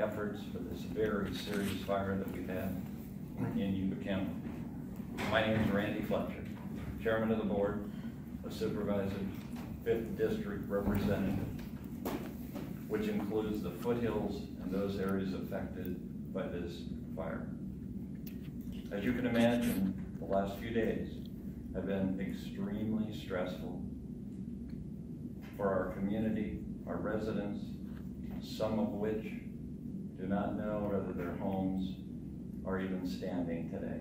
efforts for this very serious fire that we've had in Yuba County. My name is Randy Fletcher, Chairman of the Board of Supervisors, 5th District Representative, which includes the foothills and those areas affected by this fire. As you can imagine, the last few days have been extremely stressful for our community, our residents, some of which do not know whether their homes are even standing today.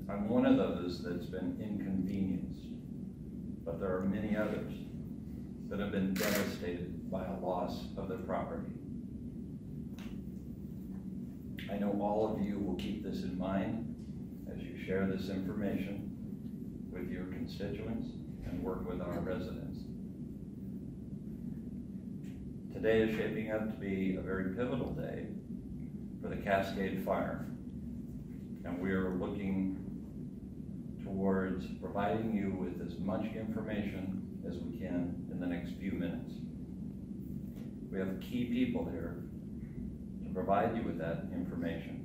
I'm one of those that's been inconvenienced, but there are many others that have been devastated by a loss of their property. I know all of you will keep this in mind as you share this information with your constituents and work with our residents. Today is shaping up to be a very pivotal day for the Cascade Fire, and we are looking towards providing you with as much information as we can in the next few minutes. We have key people here to provide you with that information.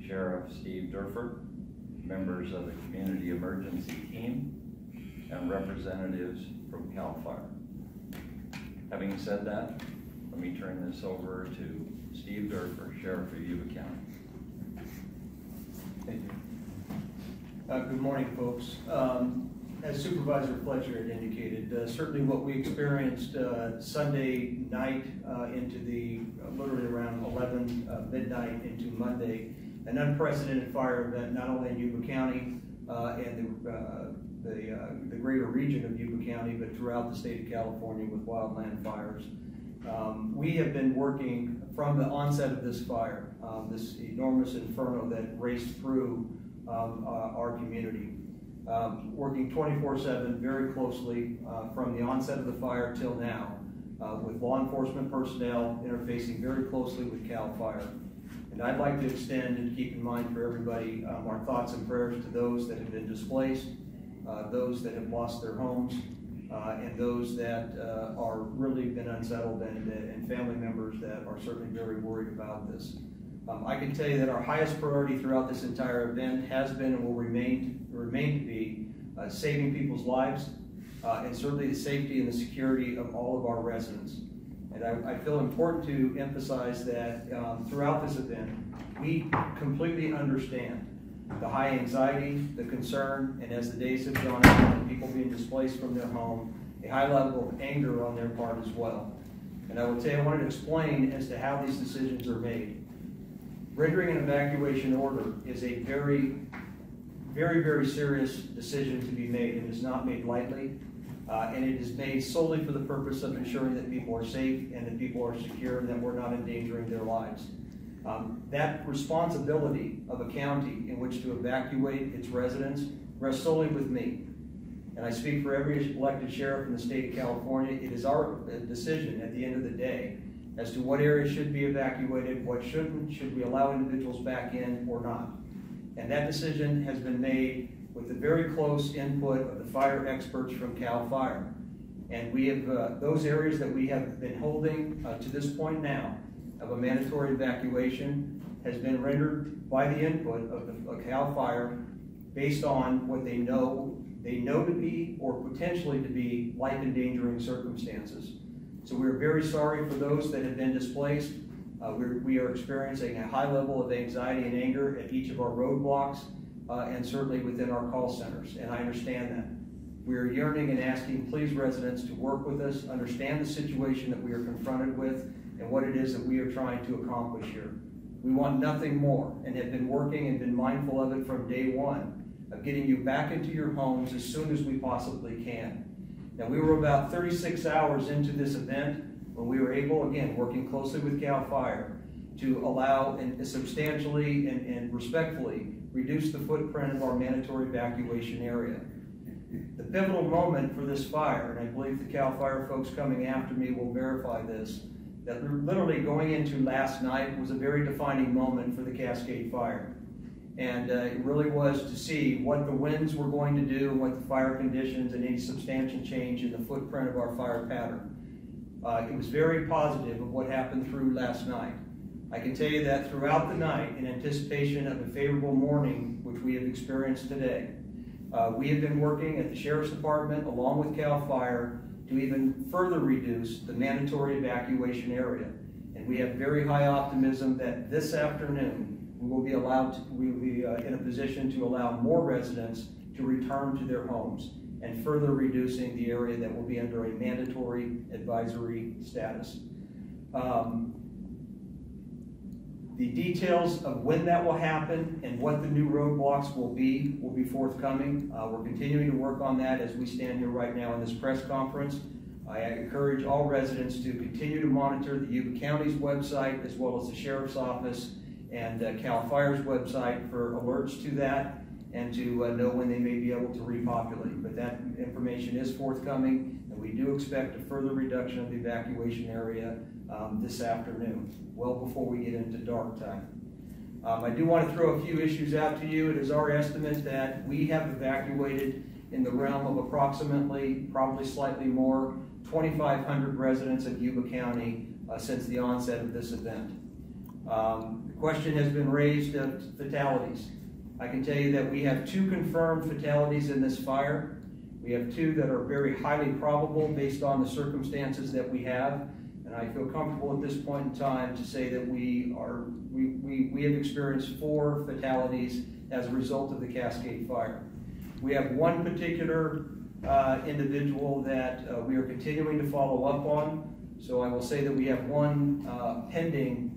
Sheriff Steve Durfor, members of the Community Emergency Team, and representatives from CalFire. Having said that, let me turn this over to Steve Durfor, Sheriff of Yuba County. Thank you. Good morning, folks. As Supervisor Fletcher had indicated, certainly what we experienced Sunday night into the literally around 11 midnight into Monday, an unprecedented fire event not only in Yuba County and the greater region of Yuba County, but throughout the state of California with wildland fires. We have been working from the onset of this fire, this enormous inferno that raced through our community. Working 24/7 very closely from the onset of the fire till now with law enforcement personnel interfacing very closely with CalFire. And I'd like to extend and keep in mind for everybody our thoughts and prayers to those that have been displaced, those that have lost their homes, and those that are really been unsettled, and family members that are certainly very worried about this. I can tell you that our highest priority throughout this entire event has been and will remain to be saving people's lives and certainly the safety and the security of all of our residents. And I feel important to emphasize that throughout this event, we completely understand the high anxiety, the concern, and as the days have gone on, people being displaced from their home, a high level of anger on their part as well. And I would say I wanted to explain as to how these decisions are made. Rendering an evacuation order is a very, very serious decision to be made. It is not made lightly, and it is made solely for the purpose of ensuring that people are safe and that people are secure and that we're not endangering their lives. That responsibility of a county in which to evacuate its residents rests solely with me. And I speak for every elected sheriff in the state of California. It is our decision at the end of the day as to what areas should be evacuated, what shouldn't, should we allow individuals back in or not. And that decision has been made with the very close input of the fire experts from CalFire. And we have, those areas that we have been holding to this point now of a mandatory evacuation has been rendered by the input of CalFire based on what they know to be or potentially to be life-endangering circumstances. So we're very sorry for those that have been displaced. We are experiencing a high level of anxiety and anger at each of our roadblocks and certainly within our call centers, and I understand that. We are yearning and asking, please, residents, to work with us, understand the situation that we are confronted with and what it is that we are trying to accomplish here. We want nothing more and have been working and been mindful of it from day one of getting you back into your homes as soon as we possibly can. Now, we were about 36 hours into this event when we were able, again, working closely with CalFire, to allow and substantially and respectfully reduce the footprint of our mandatory evacuation area. The pivotal moment for this fire, and I believe the CalFire folks coming after me will verify this, that literally going into last night was a very defining moment for the Cascade Fire. And it really was to see what the winds were going to do and what the fire conditions and any substantial change in the footprint of our fire pattern. It was very positive of what happened through last night. I can tell you that throughout the night, in anticipation of a favorable morning, which we have experienced today, we have been working at the Sheriff's Department along with CalFire to even further reduce the mandatory evacuation area. And we have very high optimism that this afternoon we will be in a position to allow more residents to return to their homes and further reducing the area that will be under a mandatory advisory status. The details of when that will happen and what the new roadblocks will be forthcoming. We're continuing to work on that as we stand here right now in this press conference. I encourage all residents to continue to monitor the Yuba County's website as well as the Sheriff's Office and CalFire's website for alerts to that and to know when they may be able to repopulate. But that information is forthcoming, and we do expect a further reduction of the evacuation area this afternoon, well before we get into dark time. I do want to throw a few issues out to you. It is our estimate that we have evacuated in the realm of approximately, probably slightly more, 2,500 residents of Yuba County since the onset of this event. The question has been raised of fatalities. I can tell you that we have 2 confirmed fatalities in this fire. We have 2 that are very highly probable based on the circumstances that we have. And I feel comfortable at this point in time to say that we have experienced 4 fatalities as a result of the Cascade Fire. We have one particular individual that we are continuing to follow up on. So I will say that we have one pending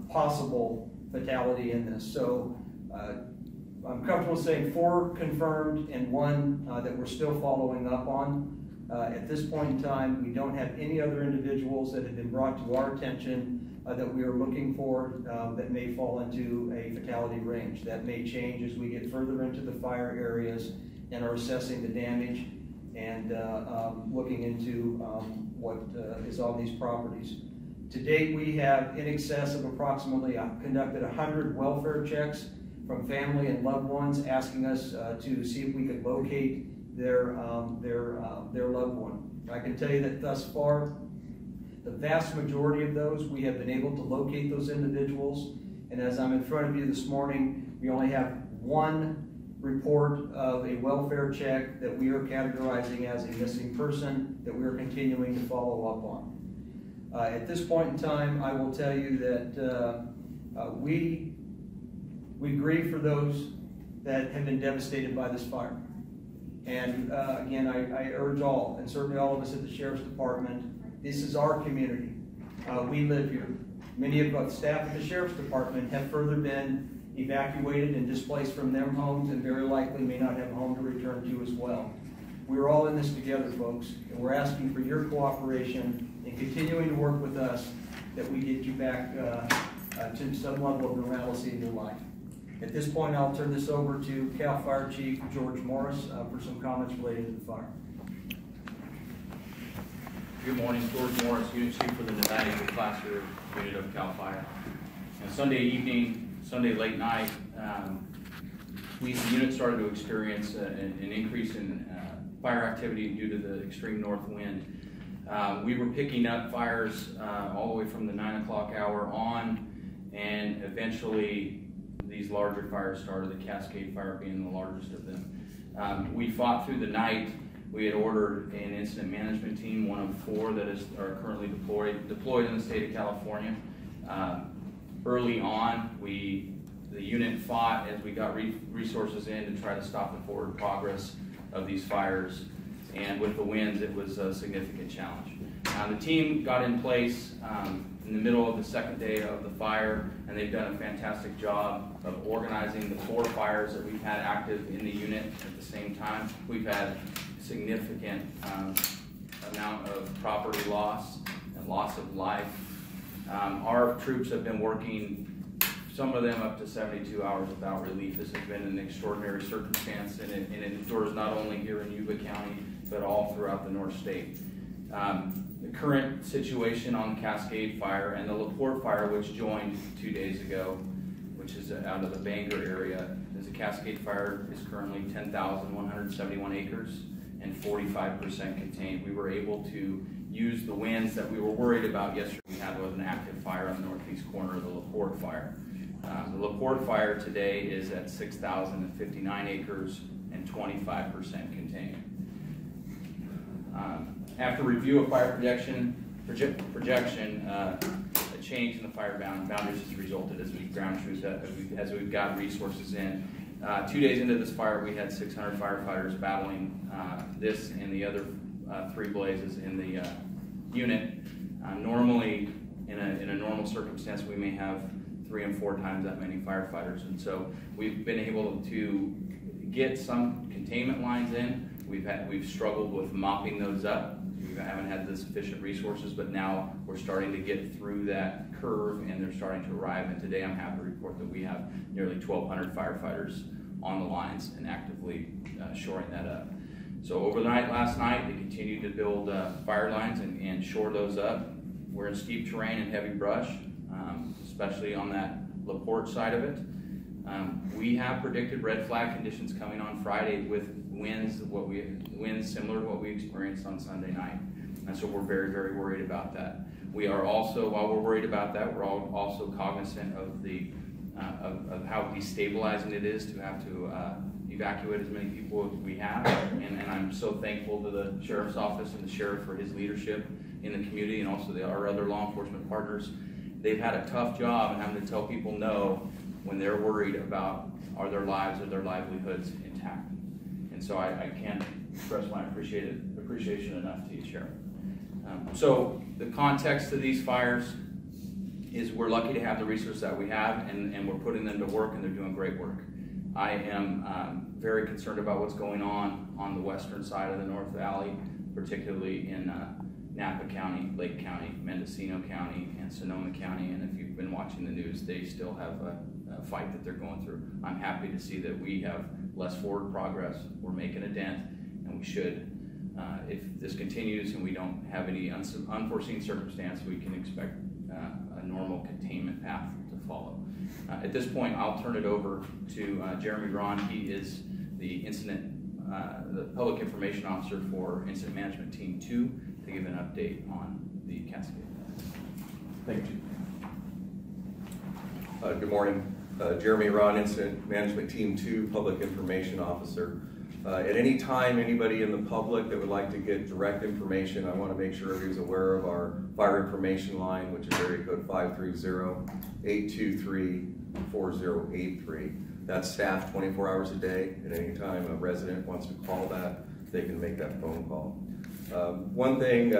possible fatality in this. So I'm comfortable saying 4 confirmed and 1 that we're still following up on. At this point in time, we don't have any other individuals that have been brought to our attention that we are looking for that may fall into a fatality range. That may change as we get further into the fire areas and are assessing the damage and looking into what is on these properties. To date, we have in excess of approximately conducted 100 welfare checks from family and loved ones asking us to see if we could locate their loved one. I can tell you that thus far, the vast majority of those, we have been able to locate those individuals. And as I'm in front of you this morning, we only have 1 report of a welfare check that we are categorizing as a missing person that we are continuing to follow up on. At this point in time, I will tell you that we grieve for those that have been devastated by this fire. And again, I urge all, and certainly all of us at the Sheriff's Department, this is our community. We live here. Many of the staff at the Sheriff's Department have further been evacuated and displaced from their homes and very likely may not have a home to return to as well. We're all in this together, folks, and we're asking for your cooperation in continuing to work with us that we get you back to some level of normalcy in your life. At this point, I'll turn this over to CAL Fire Chief George Morris for some comments related to the fire. Good morning, George Morris, Unit Chief for the Nevada Cluster Unit of CAL Fire. And Sunday evening, Sunday late night, the unit started to experience an increase in fire activity due to the extreme north wind. We were picking up fires all the way from the 9 o'clock hour on, and eventually these larger fires started, the Cascade Fire being the largest of them. We fought through the night. We had ordered an incident management team, one of 4 that are currently deployed in the state of California. Early on, the unit fought as we got resources in to try to stop the forward progress of these fires. And with the winds, it was a significant challenge. The team got in place in the middle of the 2nd day of the fire, and they've done a fantastic job of organizing the 4 fires that we've had active in the unit at the same time. We've had significant amount of property loss and loss of life. Our troops have been working, some of them up to 72 hours without relief. This has been an extraordinary circumstance, and it endures not only here in Yuba County, but all throughout the North State. The current situation on the Cascade Fire and the LaPorte Fire, which joined 2 days ago, which is out of the Bangor area, is the Cascade Fire is currently 10,171 acres and 45% contained. We were able to use the winds that we were worried about yesterday. We had was an active fire on the northeast corner of the LaPorte fire. The LaPorte fire today is at 6,059 acres and 25% contained. After review of fire projection, a change in the fire boundaries has resulted as we've got resources in. 2 days into this fire, we had 600 firefighters battling this and the other 3 blazes in the unit. Normally, in a normal circumstance, we may have 3 and 4 times that many firefighters, and so we've been able to get some containment lines in. We've struggled with mopping those up. We haven't had the sufficient resources, but now we're starting to get through that curve and they're starting to arrive. And today I'm happy to report that we have nearly 1,200 firefighters on the lines and actively shoring that up. So overnight, last night, they continued to build fire lines and shore those up. We're in steep terrain and heavy brush, especially on that LaPorte side of it. We have predicted red flag conditions coming on Friday with winds similar to what we experienced on Sunday night. And so we're very, very worried about that. We are also, while we're worried about that, we're also cognizant of of how destabilizing it is to have to evacuate as many people as we have. And I'm so thankful to the Sheriff's Office and the Sheriff for his leadership in the community, and also our other law enforcement partners. They've had a tough job and having to tell people no when they're worried about are their lives or their livelihoods intact. And so I can't express my appreciation enough to you, Sheriff. So the context to these fires is we're lucky to have the resources that we have, and we're putting them to work, and they're doing great work. I am very concerned about what's going on the western side of the North Valley, particularly in Napa County, Lake County, Mendocino County, and Sonoma County. And if you've been watching the news, they still have a fight that they're going through. I'm happy to see that we have less forward progress. We're making a dent, and we should. If this continues and we don't have any unforeseen circumstance, we can expect a normal containment path to follow. At this point, I'll turn it over to Jeremy Ron. He is the Public Information Officer for Incident Management Team 2 to give an update on the Cascade. Thank you. Good morning. Jeremy Ron, Incident Management Team 2, Public Information Officer. At any time, anybody in the public that would like to get direct information, I want to make sure everybody's aware of our fire information line, which is area code 530-823-4083. That's staffed 24 hours a day. At any time a resident wants to call that, they can make that phone call. One thing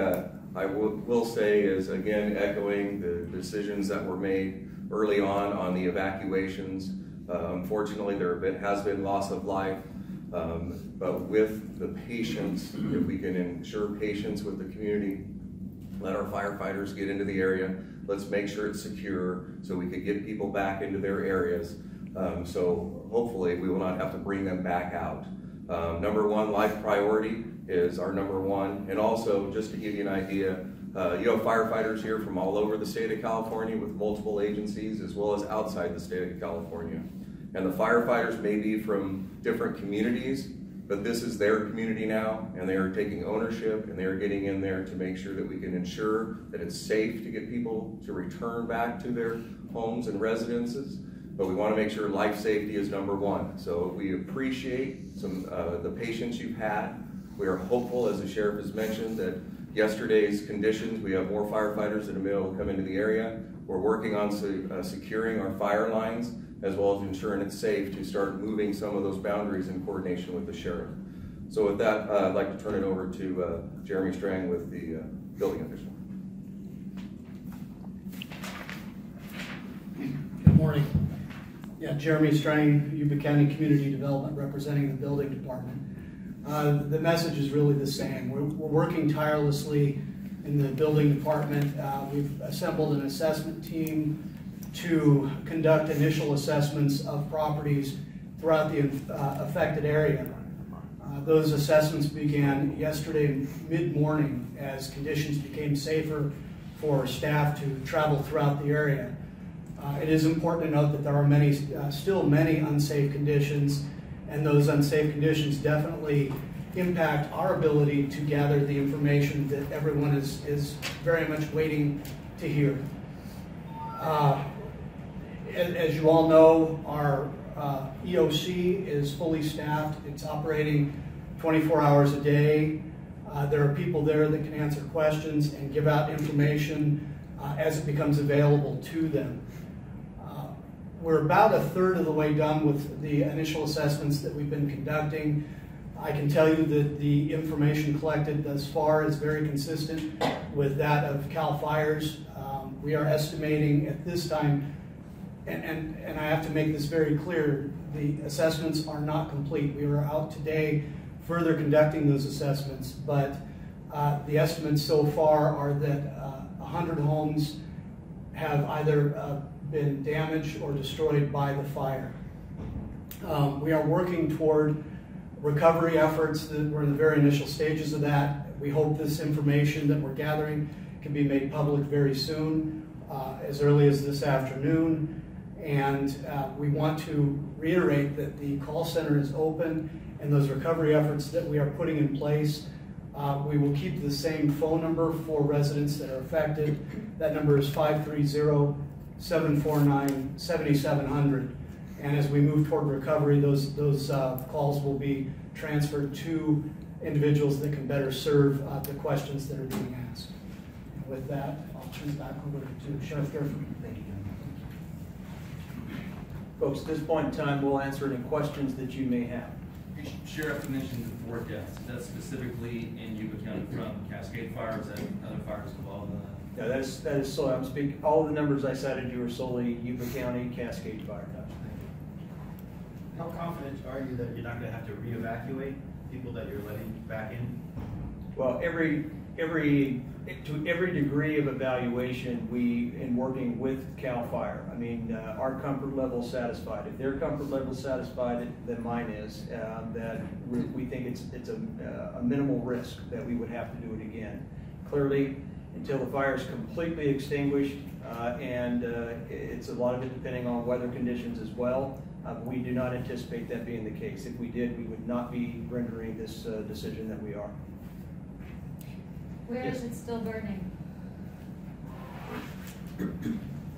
I will say is, again, echoing the decisions that were made early on the evacuations. Unfortunately, there has been loss of life. But with the patience, if we can ensure patience with the community, let our firefighters get into the area, let's make sure it's secure so we could get people back into their areas. So hopefully we will not have to bring them back out. Number one, life priority is our number one. And also, just to give you an idea, you have firefighters here from all over the state of California with multiple agencies, as well as outside the state of California. And the firefighters may be from different communities, but this is their community now, and they are taking ownership, and they are getting in there to make sure that we can ensure that it's safe to get people to return back to their homes and residences. But we want to make sure life safety is number one. So we appreciate the patience you've had. We are hopeful, as the sheriff has mentioned, that yesterday's conditions, we have more firefighters that have been able to come into the area. We're working on securing our fire lines, as well as ensuring it's safe to start moving some of those boundaries in coordination with the sheriff. So with that, I'd like to turn it over to Jeremy Strang with the building official. Good morning. Yeah, Jeremy Strang, Yuba County Community Development, representing the building department. The message is really the same. We're working tirelessly in the building department. We've assembled an assessment team to conduct initial assessments of properties throughout the affected area. Those assessments began yesterday mid-morning as conditions became safer for staff to travel throughout the area. It is important to note that there are still many unsafe conditions, and those unsafe conditions definitely impact our ability to gather the information that everyone is very much waiting to hear. As you all know, our EOC is fully staffed. It's operating 24 hours a day. There are people there that can answer questions and give out information as it becomes available to them. We're about a third of the way done with the initial assessments that we've been conducting. I can tell you that the information collected thus far is very consistent with that of CalFire's. We are estimating at this time, and I have to make this very clear, the assessments are not complete. We are out today further conducting those assessments, but the estimates so far are that 100 homes have either been damaged or destroyed by the fire. We are working toward recovery efforts. We're in the very initial stages of that. We hope this information that we're gathering can be made public very soon, as early as this afternoon. And we want to reiterate that the call center is open, and those recovery efforts that we are putting in place, we will keep the same phone number for residents that are affected. That number is 530-749-7700. And as we move toward recovery, those calls will be transferred to individuals that can better serve the questions that are being asked. And with that, I'll turn it back over to Sheriff Durfor. Thank you. Folks, at this point in time, we'll answer any questions that you may have. Sheriff mentioned 4 deaths. Is that specifically in Yuba County from Cascade Fire, or is that other fires involved in that? Yeah, that is so. I'm speaking. All the numbers I cited you are solely Yuba County Cascade Fire. How confident are you that you're not going to have to re-evacuate people that you're letting back in? Well, to every degree of evaluation, we, in working with CalFire, I mean, our comfort level satisfied. If their comfort level satisfied, then mine is. That we think it's a minimal risk that we would have to do it again. Clearly, until the fire is completely extinguished, and it's a lot of it depending on weather conditions as well. We do not anticipate that being the case. If we did, we would not be rendering this decision that we are. Where is it still burning?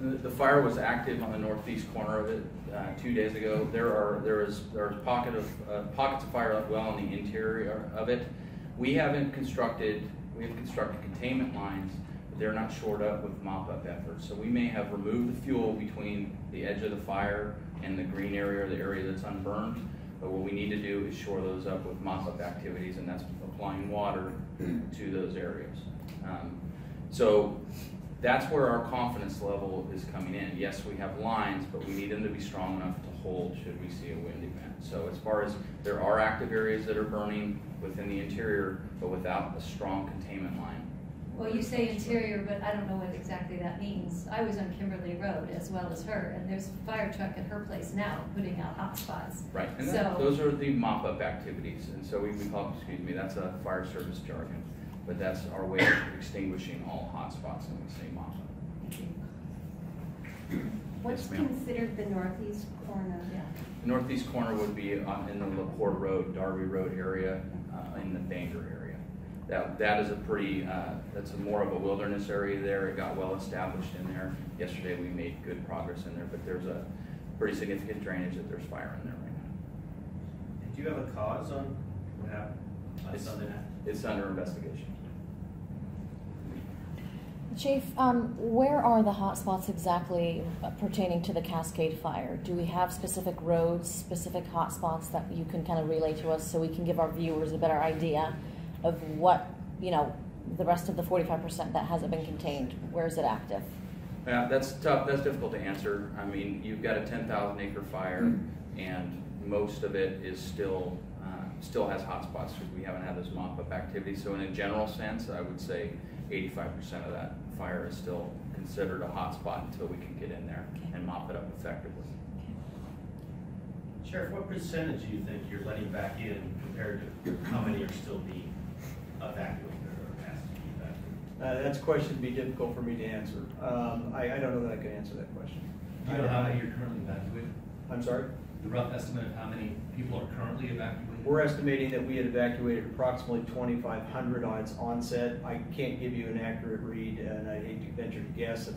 The fire was active on the northeast corner of it 2 days ago. There's pockets of fire well in the interior of it. We have constructed containment lines, but they're not shored up with mop-up efforts. So we may have removed the fuel between the edge of the fire and the green area, or the area that's unburned. But what we need to do is shore those up with mop-up activities, and that's applying water to those areas. So that's where our confidence level is coming in. Yes, we have lines, but we need them to be strong enough to hold should we see a wind event. So as far as there are active areas that are burning within the interior, but without a strong containment line. Well, you say interior, but I don't know what exactly that means. I was on Kimberly Road as well as her, and there's a fire truck at her place now putting out hot spots. Right, and so, those are the mop-up activities, and so we call, that's a fire service jargon, but that's our way of extinguishing all hot spots, and we say mop-up. What's considered the northeast corner? Yeah. The northeast corner would be in the LaPorte Road, Darby Road area, in the Bangor area. That is a pretty, that's more of a wilderness area there. It got well established in there. Yesterday we made good progress in there, but there's a pretty significant drainage that there's fire in there right now. Do you have a cause on what happened on Sunday night? It's under investigation. Chief, where are the hot spots exactly pertaining to the Cascade Fire? Do we have specific roads, specific hot spots that you can kind of relay to us so we can give our viewers a better idea of what, the rest of the 45% that hasn't been contained? Where is it active? Yeah, that's tough. That's difficult to answer. I mean, you've got a 10,000 acre fire, and most of it is still has hot spots because we haven't had this mop-up activity. So in a general sense, I would say 85% of that fire is still considered a hot spot until we can get in there and mop it up effectively. Sheriff, what percentage do you think you're letting back in compared to how many are still being evacuated or asked to be evacuated? That's a question to be difficult for me to answer. I don't know that I can answer that question. Do you know how many you're currently evacuated? I'm sorry? the rough estimate of how many people are currently evacuated? We're estimating that we had evacuated approximately 2,500 on its onset. I can't give you an accurate read, and I hate to venture to guess.